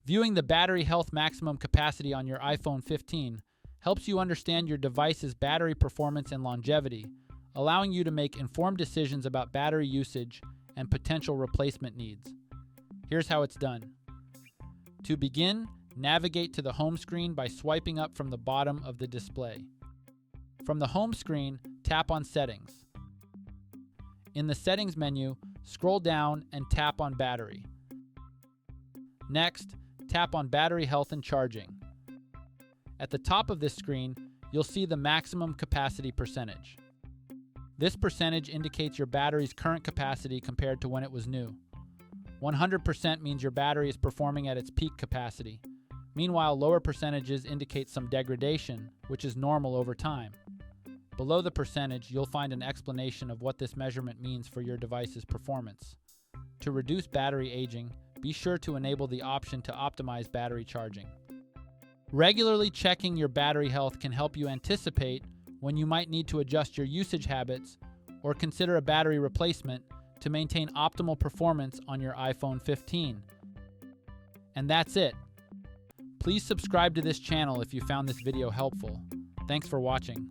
Viewing the battery health maximum capacity on your iPhone 15 helps you understand your device's battery performance and longevity, allowing you to make informed decisions about battery usage and potential replacement needs. Here's how it's done. To begin, navigate to the home screen by swiping up from the bottom of the display. From the home screen, tap on Settings. In the Settings menu, scroll down and tap on Battery. Next, tap on Battery Health and Charging. At the top of this screen, you'll see the maximum capacity percentage. This percentage indicates your battery's current capacity compared to when it was new. 100% means your battery is performing at its peak capacity. Meanwhile, lower percentages indicate some degradation, which is normal over time. Below the percentage, you'll find an explanation of what this measurement means for your device's performance. To reduce battery aging, be sure to enable the option to optimize battery charging. Regularly checking your battery health can help you anticipate when you might need to adjust your usage habits or consider a battery replacement to maintain optimal performance on your iPhone 15. And that's it. Please subscribe to this channel if you found this video helpful. Thanks for watching.